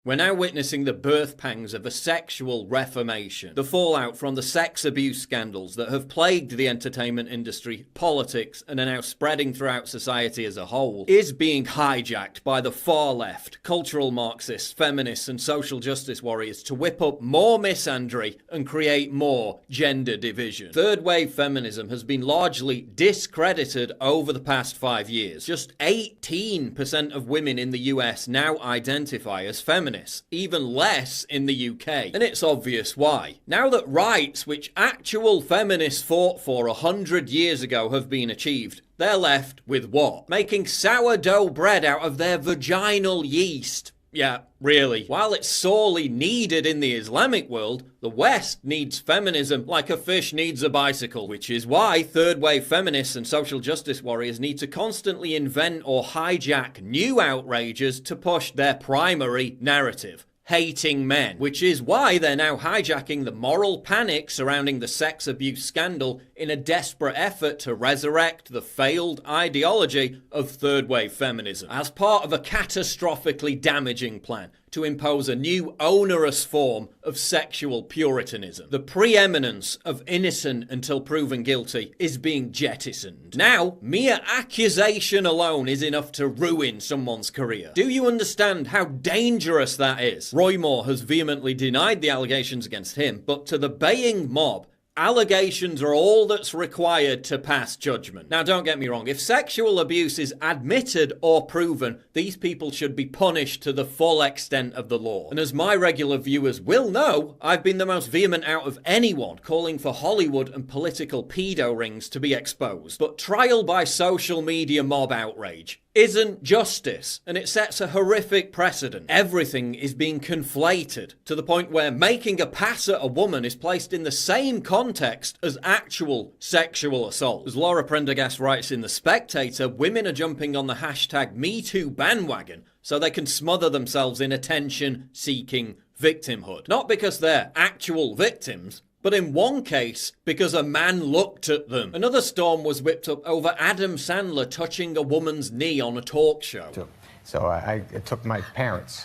We're now witnessing the birth pangs of a sexual reformation. The fallout from the sex abuse scandals that have plagued the entertainment industry, politics, and are now spreading throughout society as a whole is being hijacked by the far left, cultural Marxists, feminists, and social justice warriors to whip up more misandry and create more gender division. Third wave feminism has been largely discredited over the past 5 years. Just 18% of women in the US now identify as feminists. Even less in the UK. And it's obvious why. Now that rights which actual feminists fought for 100 years ago have been achieved, they're left with what? Making sourdough bread out of their vaginal yeast. Yeah, really. While it's sorely needed in the Islamic world, the West needs feminism like a fish needs a bicycle, which is why third-wave feminists and social justice warriors need to constantly invent or hijack new outrages to push their primary narrative. Hating men, which is why they're now hijacking the moral panic surrounding the sex abuse scandal in a desperate effort to resurrect the failed ideology of third-wave feminism as part of a catastrophically damaging plan to impose a new onerous form of sexual puritanism. The preeminence of innocent until proven guilty is being jettisoned. Now, mere accusation alone is enough to ruin someone's career. Do you understand how dangerous that is? Roy Moore has vehemently denied the allegations against him, but to the baying mob, allegations are all that's required to pass judgment. Now, don't get me wrong, if sexual abuse is admitted or proven, these people should be punished to the full extent of the law. And as my regular viewers will know, I've been the most vehement out of anyone calling for Hollywood and political pedo rings to be exposed. But trial by social media mob outrage isn't justice, and it sets a horrific precedent. Everything is being conflated to the point where making a pass at a woman is placed in the same context as actual sexual assault. As Laura Prendergast writes in The Spectator, women are jumping on the hashtag #MeToo bandwagon so they can smother themselves in attention-seeking victimhood. Not because they're actual victims, but in one case, because a man looked at them. Another storm was whipped up over Adam Sandler touching a woman's knee on a talk show. So I took my parents,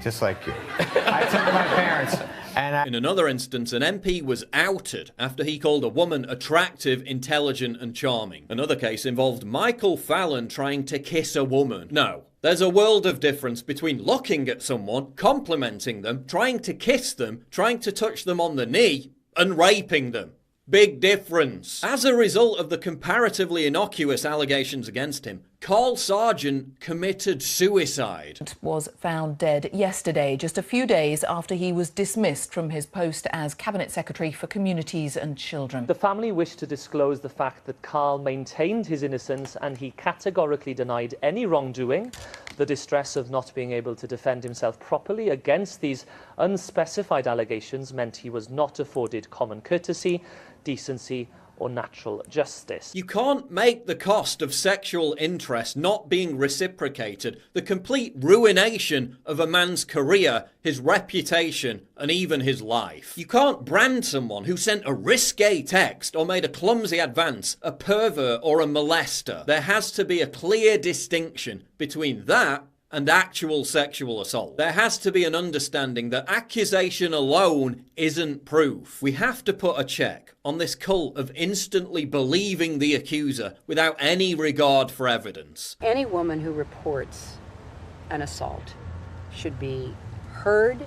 just like you. I took my parents. And in another instance, an MP was outed after he called a woman attractive, intelligent, and charming. Another case involved Michael Fallon trying to kiss a woman. No. There's a world of difference between looking at someone, complimenting them, trying to kiss them, trying to touch them on the knee, and raping them. Big difference. As a result of the comparatively innocuous allegations against him, Carl Sargent committed suicide. Was found dead yesterday, just a few days after he was dismissed from his post as Cabinet Secretary for Communities and Children. The family wished to disclose the fact that Carl maintained his innocence and he categorically denied any wrongdoing. The distress of not being able to defend himself properly against these unspecified allegations meant he was not afforded common courtesy, decency, or natural justice. You can't make the cost of sexual interest not being reciprocated the complete ruination of a man's career, his reputation, and even his life. You can't brand someone who sent a risque text or made a clumsy advance a pervert or a molester. There has to be a clear distinction between that and actual sexual assault. There has to be an understanding that accusation alone isn't proof. We have to put a check on this cult of instantly believing the accuser without any regard for evidence. Any woman who reports an assault should be heard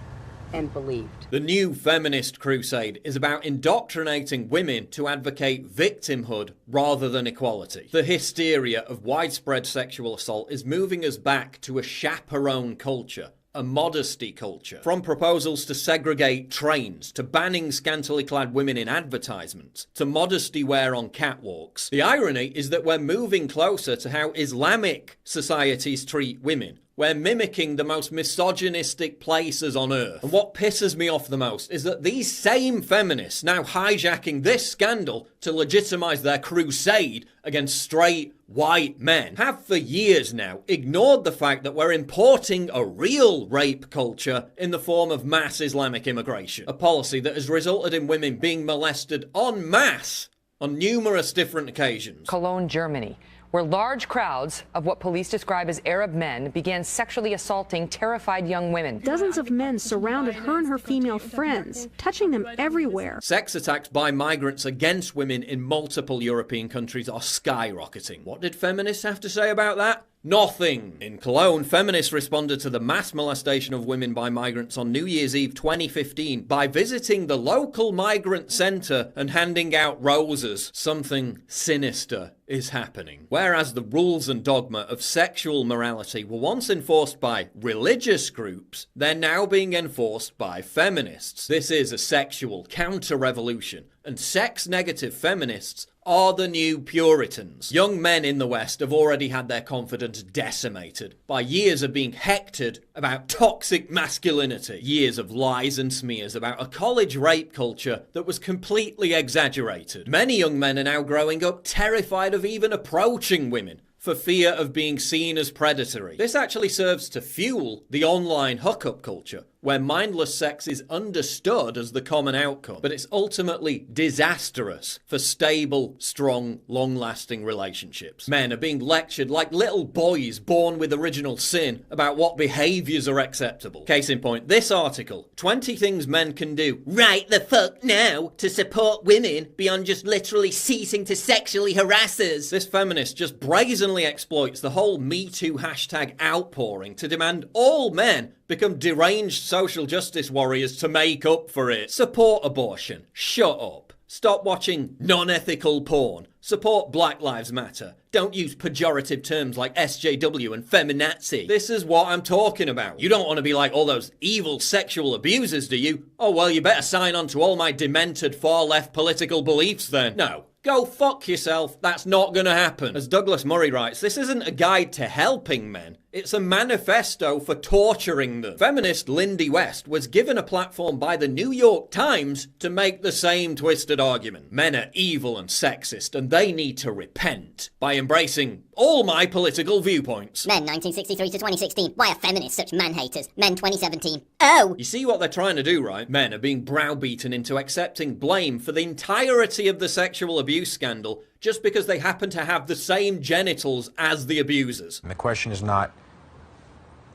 and believed. The new feminist crusade is about indoctrinating women to advocate victimhood rather than equality. The hysteria of widespread sexual assault is moving us back to a chaperone culture, a modesty culture. From proposals to segregate trains, to banning scantily clad women in advertisements, to modesty wear on catwalks. The irony is that we're moving closer to how Islamic societies treat women. We're mimicking the most misogynistic places on earth. And what pisses me off the most is that these same feminists now hijacking this scandal to legitimize their crusade against straight white men have for years now ignored the fact that we're importing a real rape culture in the form of mass Islamic immigration. A policy that has resulted in women being molested en masse on numerous different occasions. Cologne, Germany, where large crowds of what police describe as Arab men began sexually assaulting terrified young women. Dozens of men surrounded her and her female friends, touching them everywhere. Sex attacks by migrants against women in multiple European countries are skyrocketing. What did feminists have to say about that? Nothing. In Cologne, feminists responded to the mass molestation of women by migrants on New Year's Eve 2015 by visiting the local migrant centre and handing out roses. Something sinister is happening. Whereas the rules and dogma of sexual morality were once enforced by religious groups, they're now being enforced by feminists. This is a sexual counter-revolution, and sex-negative feminists are the new Puritans. Young men in the West have already had their confidence decimated by years of being hectored about toxic masculinity, years of lies and smears about a college rape culture that was completely exaggerated. Many young men are now growing up terrified of even approaching women for fear of being seen as predatory. This actually serves to fuel the online hookup culture, where mindless sex is understood as the common outcome, but it's ultimately disastrous for stable, strong, long-lasting relationships. Men are being lectured like little boys born with original sin about what behaviours are acceptable. Case in point, this article, 20 things men can do right the fuck now to support women beyond just literally ceasing to sexually harass us. This feminist just brazenly exploits the whole Me Too hashtag outpouring to demand all men become deranged social justice warriors to make up for it. Support abortion. Shut up. Stop watching non-ethical porn. Support Black Lives Matter. Don't use pejorative terms like SJW and feminazi. This is what I'm talking about. You don't want to be like all those evil sexual abusers, do you? Oh well, you better sign on to all my demented far-left political beliefs then. No. Go fuck yourself. That's not gonna happen. As Douglas Murray writes, this isn't a guide to helping men. It's a manifesto for torturing them. Feminist Lindy West was given a platform by the New York Times to make the same twisted argument. Men are evil and sexist, and they need to repent by embracing all my political viewpoints. Men 1963 to 2016. Why are feminists such man-haters? Men 2017. Oh! You see what they're trying to do, right? Men are being browbeaten into accepting blame for the entirety of the sexual abuse scandal just because they happen to have the same genitals as the abusers. And the question is not,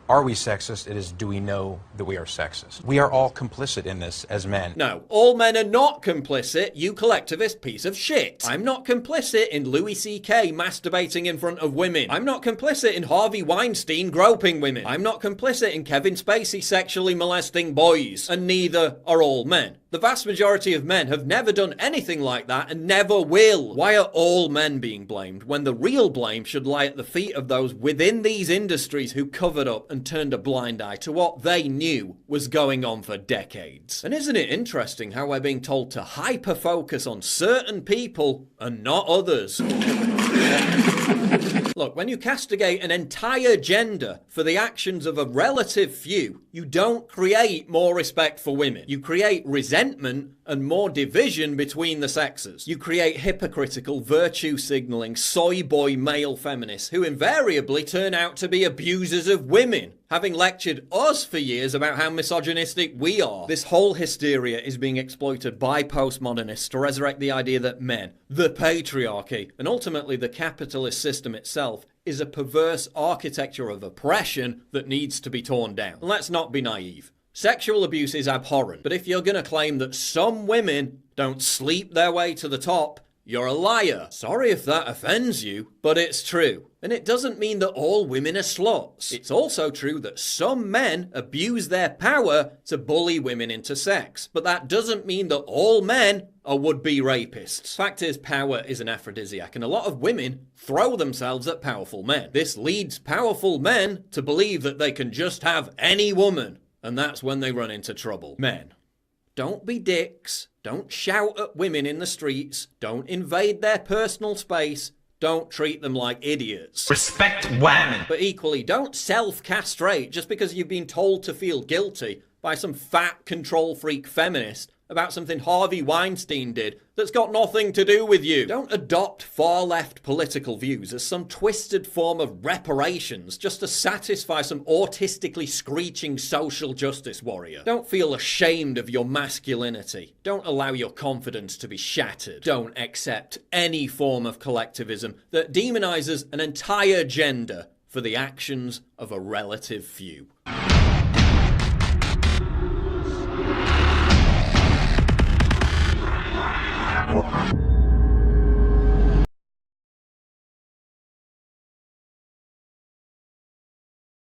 are we sexist? It is, do we know that we are sexist? We are all complicit in this as men. No, all men are not complicit, you collectivist piece of shit. I'm not complicit in Louis C.K. masturbating in front of women. I'm not complicit in Harvey Weinstein groping women. I'm not complicit in Kevin Spacey sexually molesting boys. And neither are all men. The vast majority of men have never done anything like that and never will. Why are all men being blamed when the real blame should lie at the feet of those within these industries who covered up and turned a blind eye to what they knew was going on for decades? And isn't it interesting how we're being told to hyper-focus on certain people and not others? Look, when you castigate an entire gender for the actions of a relative few, you don't create more respect for women. You create resentment and more division between the sexes. You create hypocritical, virtue-signalling, soy boy male feminists who invariably turn out to be abusers of women, having lectured us for years about how misogynistic we are. This whole hysteria is being exploited by postmodernists to resurrect the idea that men, the patriarchy, and ultimately the capitalist system itself is a perverse architecture of oppression that needs to be torn down. And let's not be naive. Sexual abuse is abhorrent, but if you're going to claim that some women don't sleep their way to the top, you're a liar. Sorry if that offends you, but it's true. And it doesn't mean that all women are sluts. It's also true that some men abuse their power to bully women into sex. But that doesn't mean that all men are would-be rapists. Fact is, power is an aphrodisiac, and a lot of women throw themselves at powerful men. This leads powerful men to believe that they can just have any woman, and that's when they run into trouble. Men, don't be dicks. Don't shout at women in the streets. Don't invade their personal space. Don't treat them like idiots. Respect women. But equally, don't self-castrate just because you've been told to feel guilty by some fat control freak feminist about something Harvey Weinstein did that's got nothing to do with you. Don't adopt far-left political views as some twisted form of reparations just to satisfy some autistically screeching social justice warrior. Don't feel ashamed of your masculinity. Don't allow your confidence to be shattered. Don't accept any form of collectivism that demonizes an entire gender for the actions of a relative few.